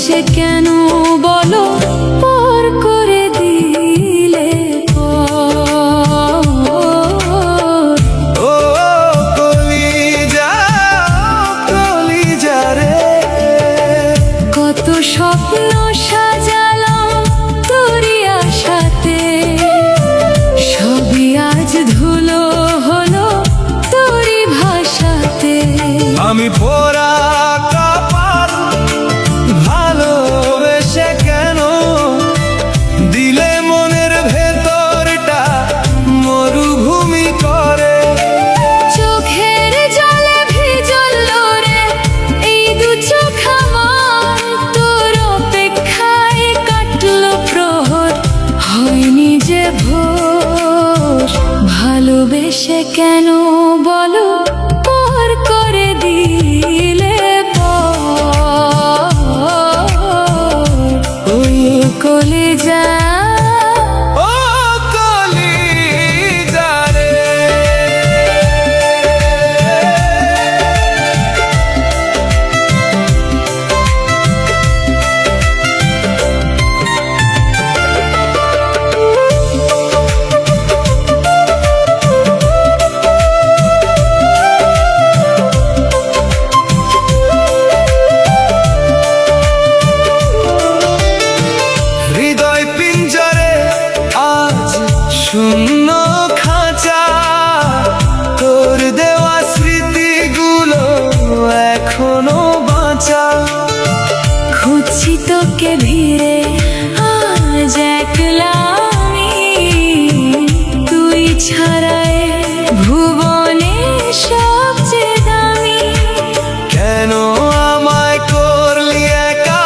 ভালোবেসে কেন বলো পর করে দিলে ও কলিজা কলিজা রে, কত স্বপ্ন সাজালাম তোরই আশাতে, সবই আজ ধুলো হলো তোরই ভাষাতে। আমি পোড়া কপাল ভালোবেসে কেন দিলে মনের ভেতরটা মরুভূমি করে। চোখের জলে ভিজলো রে এই দু চোখ আমার, তোর অপেক্ষায় কাটলো প্রহর হয়নি যে ভোর। ভালোবেসে কেন বলো পর করে দিলে ওই কলিজা ও কলিজা রে, হৃদয় পিঞ্জরে আজ শূন্য খাঁচা, তোর দেওয়া স্মৃতিগুলো এখনো বাঁচা। খুঁজছি তোকে ভিড়ে আজ একলা আমি, তুই ছাড়ায় ভুবনে সবচেয়ে দামি। কেন আমায় করলি একা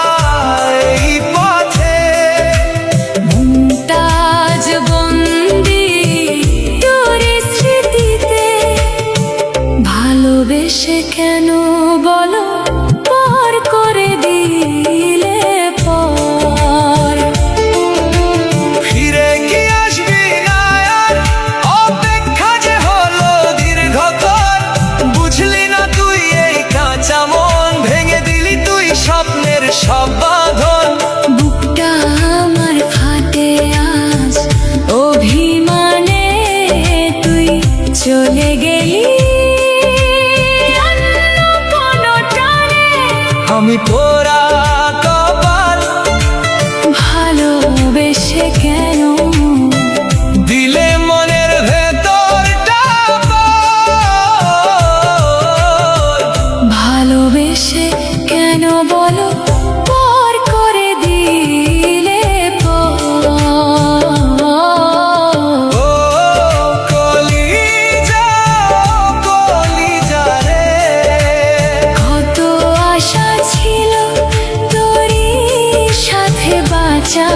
এই পথে, মুমতাজ বন্দি তোর স্মৃতিতে। ভালোবেসে কেন বলো পর করে দিলে পর। ফিরে কি আসবি না আর, অপেক্ষা যে হলো দীর্ঘতর। বুঝলি না তুই এই কাঁচা মন, ভেঙে দিলি তুই স্বপ্নের সব বাঁধন। বুকটা আমার ফাটে আজ অভিমানে, তুই চলে গেলি অন্য কোনো টানে। আমি পোড়া কপাল ভালোবেসে কেন দিলে মনের ভেতরটা বল। ভালোবেসে কেন বলো পর করে দিলে ও কলিজা কলিজা রে, কত আশা ছিল তোরই সাথে বাঁচা,